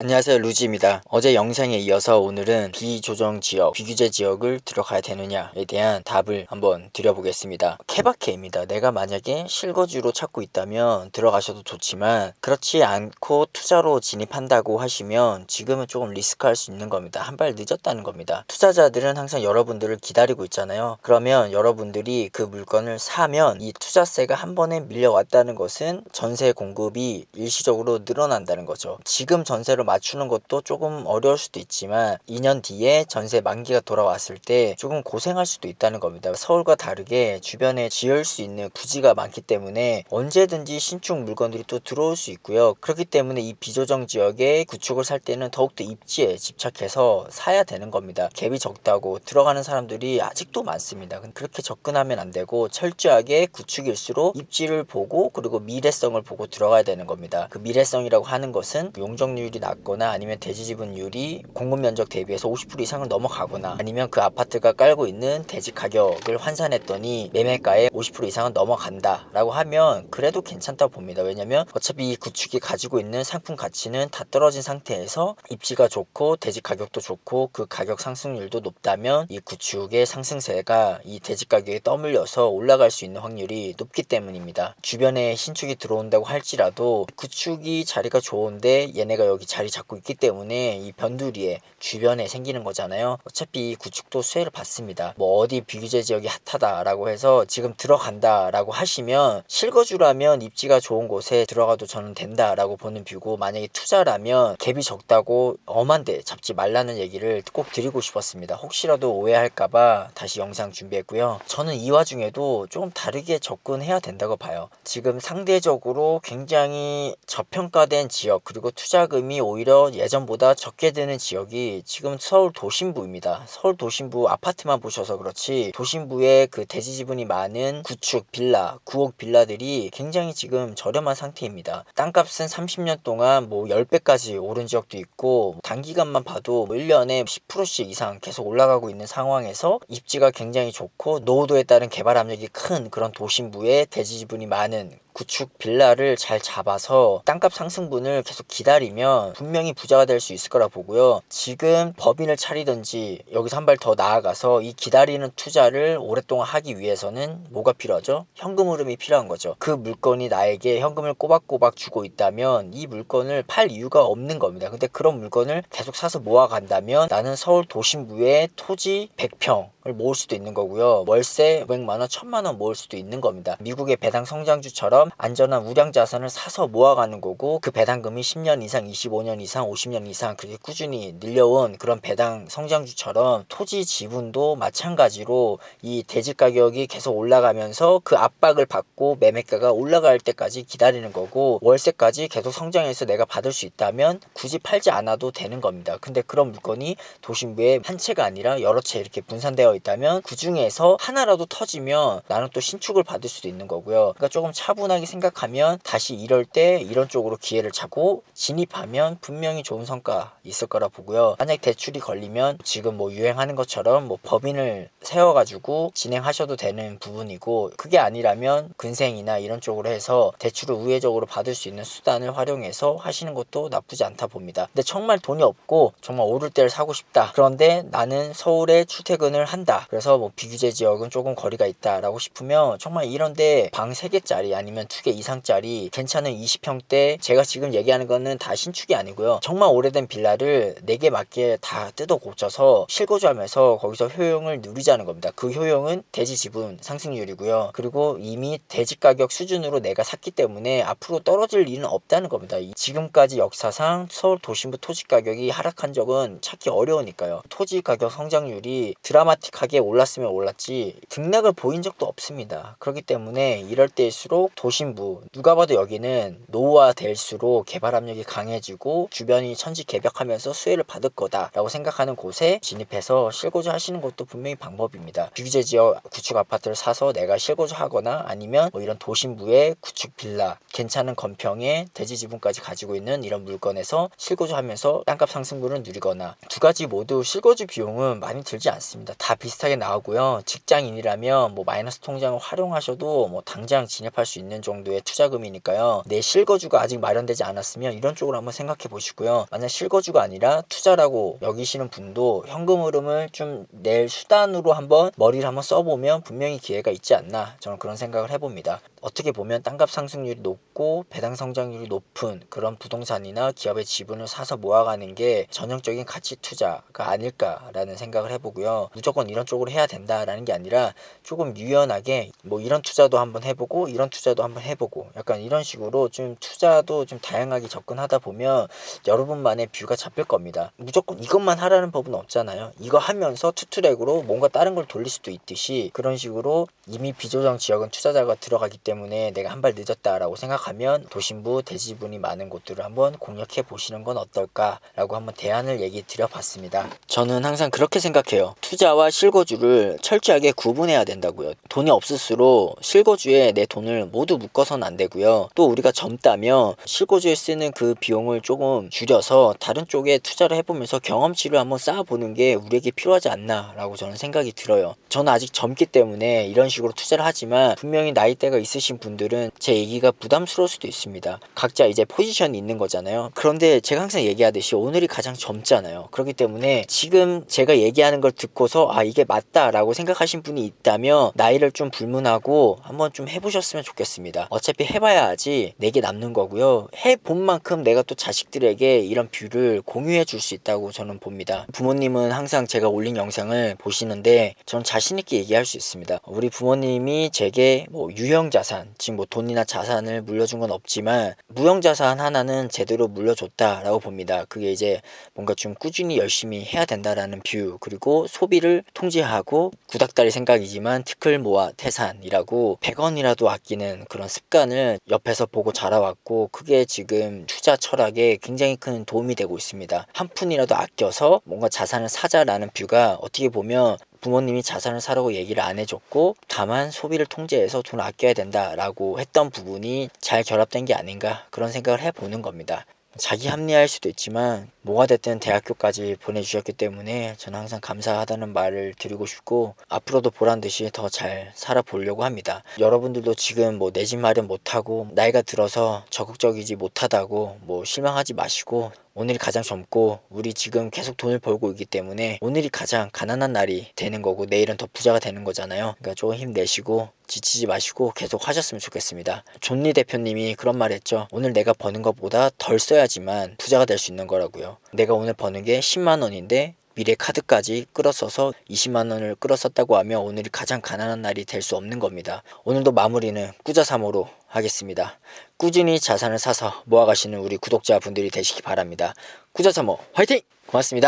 안녕하세요, 루지입니다. 어제 영상에 이어서 오늘은 비조정 지역, 비규제 지역을 들어가야 되느냐에 대한 답을 한번 드려보겠습니다. 케바케입니다. 내가 만약에 실거주로 찾고 있다면 들어가셔도 좋지만 그렇지 않고 투자로 진입한다고 하시면 지금은 조금 리스크할 수 있는 겁니다. 한 발 늦었다는 겁니다. 투자자들은 항상 여러분들을 기다리고 있잖아요. 그러면 여러분들이 그 물건을 사면 이 투자세가 한 번에 밀려왔다는 것은 전세 공급이 일시적으로 늘어난다는 거죠. 지금 전세로 맞추는 것도 조금 어려울 수도 있지만 2년 뒤에 전세 만기가 돌아왔을 때 조금 고생할 수도 있다는 겁니다. 서울과 다르게 주변에 지을 수 있는 부지가 많기 때문에 언제든지 신축 물건들이 또 들어올 수 있고요. 그렇기 때문에 이 비조정 지역에 구축을 살 때는 더욱더 입지에 집착해서 사야 되는 겁니다. 갭이 적다고 들어가는 사람들이 아직도 많습니다. 그렇게 접근하면 안 되고 철저하게 구축일수록 입지를 보고 그리고 미래성을 보고 들어가야 되는 겁니다. 그 미래성이라고 하는 것은 용적률이 낮거나 아니면 대지 지분율이 공급 면적 대비해서 50% 이상을 넘어가거나 아니면 그 아파트가 깔고 있는 대지 가격을 환산했더니 매매가의 50% 이상은 넘어간다 라고 하면 그래도 괜찮다고 봅니다. 왜냐면 어차피 이 구축이 가지고 있는 상품 가치는 다 떨어진 상태에서 입지가 좋고 대지 가격도 좋고 그 가격 상승률도 높다면 이 구축의 상승세가 이 대지 가격에 떠밀려서 올라갈 수 있는 확률이 높기 때문입니다. 주변에 신축이 들어온다고 할지라도 구축이 자리가 좋은데 얘네가 여기 자리 잡고 있기 때문에 이 변두리에 주변에 생기는 거잖아요. 어차피 구축도 수혜를 받습니다. 뭐 어디 비규제 지역이 핫하다라고 해서 지금 들어간다라고 하시면 실거주라면 입지가 좋은 곳에 들어가도 저는 된다라고 보는 뷰고, 만약에 투자라면 갭이 적다고 엄한데 잡지 말라는 얘기를 꼭 드리고 싶었습니다. 혹시라도 오해할까봐 다시 영상 준비했고요. 저는 이 와중에도 조금 다르게 접근해야 된다고 봐요. 지금 상대적으로 굉장히 저평가된 지역 그리고 투자금이 오히려 예전보다 적게 드는 지역이 지금 서울 도심부입니다. 서울 도심부 아파트만 보셔서 그렇지 도심부에 그 대지 지분이 많은 구축 빌라, 구옥 빌라들이 굉장히 지금 저렴한 상태입니다. 땅값은 30년 동안 뭐 10배까지 오른 지역도 있고 단기간만 봐도 1년에 10%씩 이상 계속 올라가고 있는 상황에서 입지가 굉장히 좋고 노후도에 따른 개발 압력이 큰 그런 도심부에 대지 지분이 많은 구축 빌라를 잘 잡아서 땅값 상승분을 계속 기다리면 분명히 부자가 될 수 있을 거라 보고요. 지금 법인을 차리든지 여기서 한 발 더 나아가서 이 기다리는 투자를 오랫동안 하기 위해서는 뭐가 필요하죠? 현금 흐름이 필요한 거죠. 그 물건이 나에게 현금을 꼬박꼬박 주고 있다면 이 물건을 팔 이유가 없는 겁니다. 근데 그런 물건을 계속 사서 모아간다면 나는 서울 도심부에 토지 100평을 모을 수도 있는 거고요. 월세 500만원, 1000만원 모을 수도 있는 겁니다. 미국의 배당 성장주처럼 안전한 우량 자산을 사서 모아가는 거고, 그 배당금이 10년 이상, 25년 이상, 50년 이상 그렇게 꾸준히 늘려온 그런 배당 성장주처럼 토지 지분도 마찬가지로 이 대지 가격이 계속 올라가면서 그 압박을 받고 매매가가 올라갈 때까지 기다리는 거고, 월세까지 계속 성장해서 내가 받을 수 있다면 굳이 팔지 않아도 되는 겁니다. 근데 그런 물건이 도심부에 한 채가 아니라 여러 채 이렇게 분산되어 있다면 그 중에서 하나라도 터지면 나는 또 신축을 받을 수도 있는 거고요. 그러니까 조금 차분하게 생각하면 다시 이럴 때 이런 쪽으로 기회를 잡고 진입하면 분명히 좋은 성과 있을 거라 보고요. 만약 대출이 걸리면 지금 뭐 유행하는 것처럼 뭐 법인을 세워가지고 진행하셔도 되는 부분이고, 그게 아니라면 근생이나 이런 쪽으로 해서 대출을 우회적으로 받을 수 있는 수단을 활용해서 하시는 것도 나쁘지 않다 봅니다. 근데 정말 돈이 없고 정말 오를 때를 사고 싶다, 그런데 나는 서울에 출퇴근을 한다, 그래서 뭐 비규제 지역은 조금 거리가 있다 라고 싶으면 정말 이런데 방 3개짜리 아니면 2개 이상짜리 괜찮은 20평대, 제가 지금 얘기하는 거는 다 신축이 아니고요, 정말 오래된 빌라를 4개 맞게 다 뜯어 고쳐서 실거주하면서 거기서 효용을 누리자는 겁니다. 그 효용은 대지 지분 상승률이고요. 그리고 이미 대지 가격 수준으로 내가 샀기 때문에 앞으로 떨어질 일은 없다는 겁니다. 지금까지 역사상 서울 도심부 토지 가격이 하락한 적은 찾기 어려우니까요. 토지 가격 성장률이 드라마틱하게 올랐으면 올랐지 등락을 보인 적도 없습니다. 그렇기 때문에 이럴 때일수록 도심부, 누가 봐도 여기는 노후화될수록 개발 압력이 강해지고 주변이 천지개벽하면서 수혜를 받을 거다라고 생각하는 곳에 진입해서 실거주 하시는 것도 분명히 방법입니다. 비규제 지역 구축 아파트를 사서 내가 실거주 하거나 아니면 뭐 이런 도심부의 구축 빌라, 괜찮은 건평에 대지 지분까지 가지고 있는 이런 물건에서 실거주 하면서 땅값 상승분을 누리거나, 두 가지 모두 실거주 비용은 많이 들지 않습니다. 다 비슷하게 나오고요. 직장인이라면 뭐 마이너스 통장을 활용하셔도 뭐 당장 진입할 수 있는 정도의 투자금이니까요. 내 실거주가 아직 마련되지 않았으면 이런 쪽으로 한번 생각해 보시고요. 만약 실거주가 아니라 투자라고 여기시는 분도 현금 흐름을 좀 낼 수단으로 한번 머리를 한번 써보면 분명히 기회가 있지 않나, 저는 그런 생각을 해봅니다. 어떻게 보면 땅값 상승률이 높고 배당 성장률이 높은 그런 부동산이나 기업의 지분을 사서 모아가는 게 전형적인 가치 투자가 아닐까라는 생각을 해보고요. 무조건 이런 쪽으로 해야 된다라는 게 아니라 조금 유연하게 뭐 이런 투자도 한번 해보고 이런 투자도 한번 해보고 약간 이런 식으로 좀 투자도 좀 다양하게 접근하다 보면 여러분만의 뷰가 잡힐 겁니다. 무조건 이것만 하라는 법은 없잖아요. 이거 하면서 투트랙으로 뭔가 다른 걸 돌릴 수도 있듯이, 그런 식으로 이미 비조정 지역은 투자자가 들어가기 때문에 내가 한 발 늦었다라고 생각하면 도심부 대지분이 많은 곳들을 한번 공략해 보시는 건 어떨까라고 한번 대안을 얘기 드려봤습니다. 저는 항상 그렇게 생각해요. 투자와 실거주를 철저하게 구분해야 된다고요. 돈이 없을수록 실거주에 내 돈을 모두 묶어서는 안 되고요. 또 우리가 젊다면 실거주에 쓰는 그 비용을 조금 줄여서 다른 쪽에 투자를 해보면서 경험치를 한번 쌓아보는 게 우리에게 필요하지 않나 라고 저는 생각이 들어요. 저는 아직 젊기 때문에 이런 식으로 투자를 하지만 분명히 나이대가 있으신 분들은 제 얘기가 부담스러울 수도 있습니다. 각자 이제 포지션이 있는 거잖아요. 그런데 제가 항상 얘기하듯이 오늘이 가장 젊잖아요. 그렇기 때문에 지금 제가 얘기하는 걸 듣고서 아 이게 맞다라고 생각하신 분이 있다면 나이를 좀 불문하고 한번 좀 해보셨으면 좋겠습니다. 어차피 해봐야 하지 내게 남는 거고요. 해본 만큼 내가 또 자식들에게 이런 뷰를 공유해 줄 수 있다고 저는 봅니다. 부모님은 항상 제가 올린 영상을 보시는데 저는 자신 있게 얘기할 수 있습니다. 우리 부모님이 제게 뭐 유형자산, 즉 뭐 돈이나 자산을 물려준 건 없지만 무형자산 하나는 제대로 물려줬다라고 봅니다. 그게 이제 뭔가 좀 꾸준히 열심히 해야 된다라는 뷰, 그리고 소비를 통제하고 구닥다리 생각이지만 티끌 모아 태산이라고 100원이라도 아끼는 그런 습관을 옆에서 보고 자라왔고, 그게 지금 투자 철학에 굉장히 큰 도움이 되고 있습니다. 한 푼이라도 아껴서 뭔가 자산을 사자라는 뷰가 어떻게 보면 부모님이 자산을 사라고 얘기를 안 해줬고 다만 소비를 통제해서 돈을 아껴야 된다라고 했던 부분이 잘 결합된 게 아닌가, 그런 생각을 해보는 겁니다. 자기 합리화할 수도 있지만 뭐가 됐든 대학교까지 보내주셨기 때문에 저는 항상 감사하다는 말을 드리고 싶고 앞으로도 보란듯이 더 잘 살아보려고 합니다. 여러분들도 지금 뭐 내 집 마련 못하고 나이가 들어서 적극적이지 못하다고 뭐 실망하지 마시고, 오늘이 가장 젊고 우리 지금 계속 돈을 벌고 있기 때문에 오늘이 가장 가난한 날이 되는 거고 내일은 더 부자가 되는 거잖아요. 그러니까 조금 힘내시고 지치지 마시고 계속 하셨으면 좋겠습니다. 존리 대표님이 그런 말 했죠. 오늘 내가 버는 것보다 덜 써야지만 부자가 될 수 있는 거라고요. 내가 오늘 버는 게 10만 원인데 미래 카드까지 끌어써서 20만 원을 끌어썼다고 하면 오늘이 가장 가난한 날이 될 수 없는 겁니다. 오늘도 마무리는 꾸자사모로 하겠습니다. 꾸준히 자산을 사서 모아가시는 우리 구독자분들이 되시기 바랍니다. 꾸자사모 화이팅! 고맙습니다.